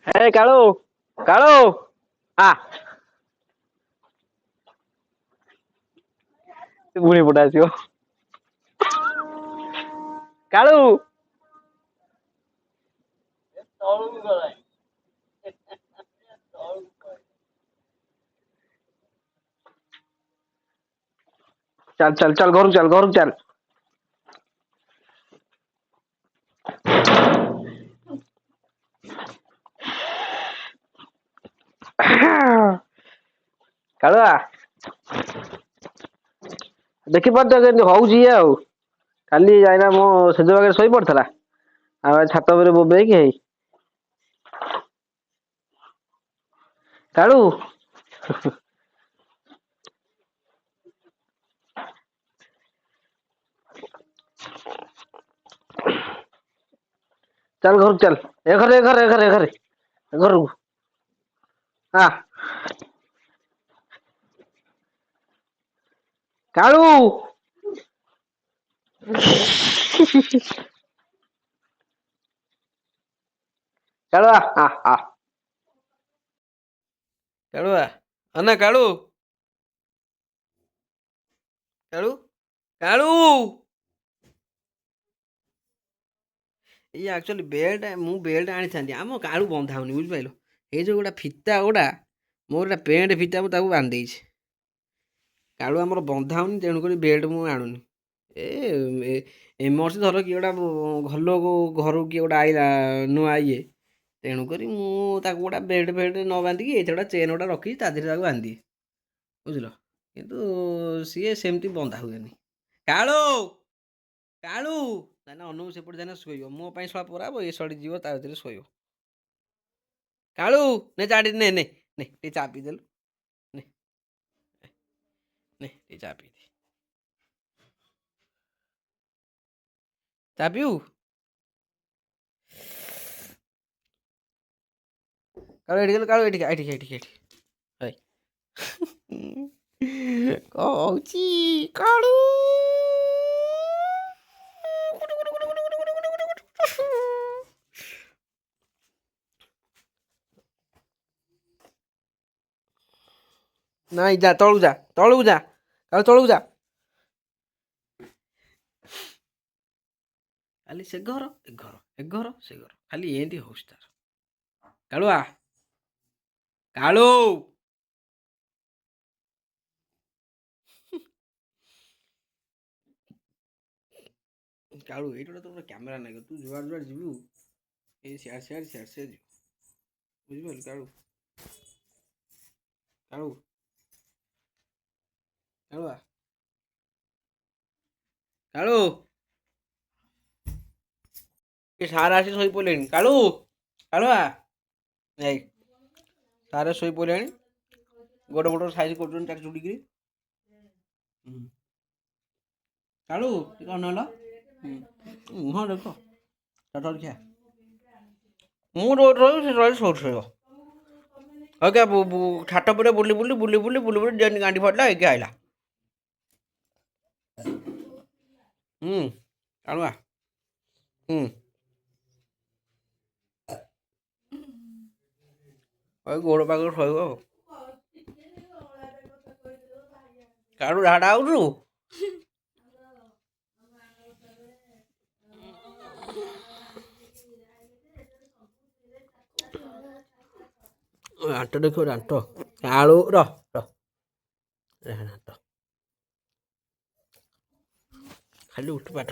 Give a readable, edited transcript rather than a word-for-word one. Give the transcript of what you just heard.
Ê Kalu, Kalu, à, ପୁଣି ପଟେ ଆସିବ କାଳୁ। ଚାଲ ଚାଲ ଚାଲ ଘରକୁ ଚାଲ ଘରକୁ ଚାଲ। କାଳୁଆ ଦେଖିପାରୁଛ କେମିତି ହଉଛି ଇଏ ଆଉ। କାଲି ଯାଇନା ମୋ ସେଜ ପାଖରେ ଶୋଇ ପଡିଥିଲା ଆଉ ଆଜି ଛାତ ଉପରେ ବୋବେଇକି ହେଇ କାଳୁ। ଚାଲ ଘରକୁ ଚାଲ ଏ ଘରକୁ ଆ କାଳୁ। କାଳୁଆ ଆ ଆ କାଳୁଆ ଅନା କାଳୁ କାଳୁ କାଳୁ ଏଇ ଆକ୍ଚୁଆଲି ବେଲ୍ଟ ମୁଁ ବେଲ୍ଟ ଆଣିଥାନ୍ତି ଆମ କାଳୁ ବନ୍ଧା ହଉନି ବୁଝିପାରିଲ। ଏଇ ଯୋଉ ଗୋଟା ଫିତା ଗୋଟା ମୋର ଗୋଟେ ପେଣ୍ଟ ଫିତା ମୁଁ ତାକୁ ବାନ୍ଧି ଦେଇଛି। କାଳୁ ଆମର ବନ୍ଧା ହଉନି ତେଣୁକରି ବେଲ୍ଟ ମୁଁ ଆଣୁନି। ଏମର୍ସି ଧର କିଏ ଗୋଟା ଘରକୁ କିଏ ଗୋଟେ ଆଇଲା ନୂଆ ଇଏ ତେଣୁକରି ମୁଁ ତାକୁ ଗୋଟେ ବେଲ୍ଟ ଫେଲ୍ଟ ନ ବାନ୍ଧିକି ଏଇଥିରେ ଗୋଟେ ଚେନ୍ ଗୋଟେ ରଖିଛି ତା ଦେହରେ ତାକୁ ବାନ୍ଧିଦିଏ ବୁଝିଲ। କିନ୍ତୁ ସିଏ ସେମିତି ବନ୍ଧା ହୁଏନି। କାଳୁ କାଳୁ ତାହେଲେ ଅନଉ ସେପଟେ ଯାଇନା ଶୋଇବ ମୋ ପାଇଁ ଶଳା ପରାବ ଏ ଶଳି ଯିବ ତା ଭିତରେ ଶୋଇବ। କାଳୁ ନେ ଚାବି ନେ ନେ ନେ ଟିକେ ଚା ପିଇଦେଲୁ ନେ ନେ ଟିକେ ଚା ପିଇଦେ। ଚା ପିଇବୁ କାଳୁ ଏଠିକି ଗଲୁ କାଳୁ ଏଠିକି ହଇ କଣ ହଉଛି କାଳୁ। ନାଇଁ ଯା ତଳକୁ ଯା କାଳୁ ତଳକୁ ଯା। ଖାଲି ସେ ଘର ଏ ଘର ସେ ଘର ଖାଲି ଏମିତି ହଉଛି ତାର। କାଳୁଆ କାଳୁ କାଳୁ ଏଇଠି ଗୋଟେ ତୋର କ୍ୟାମେରା ନାଗିବ ତୁ ଯୁଆଡେ ଯିବୁ ଏଇ ସିଆଡେ ଯିବୁ ବୁଝିପାରିଲୁ କାଳୁ କାଳୁ କାଳୁଆ କାଳୁ ଏ ସାର ଆସି ଶୋଇ ପଡ଼ିଲେଣି କାଳୁ କାଳୁଆ ଏଇ ସାର ଶୋଇ ପଡ଼ିଲେଣି ଗୋଡ଼ ଗୋଡ଼ ସାଇଜ କରୁଛନ୍ତି ଚାରିଚୁଟିକିରି। କାଳୁ ଟିକେ ଅନେଇଲ ମୁହଁ ଦେଖ ଖିଆ ମୁଁ ଯୋଉଠି ରହିବି ସେ ରହିି ସେଇଠି ଶୋଇବ। ଅଇକା ଛାଟ ଉପରେ ବୁଲି ଯେମିତି ଗାଣ୍ଡି ଫାଟିଲା ଏଇକି ଆଇଲା। କାଳୁଆ ଆଉ ଗୋଡ଼ ପାଖରେ ଶୋଇବ ଆଉ। କାଳୁ ଝାଡ଼ା ହଉଛୁ ଦାନ୍ତ ଦେଖିବ ଦାନ୍ତ କାଳୁ ର ଦାନ୍ତ ଖାଲି ଉଠୁପାଟ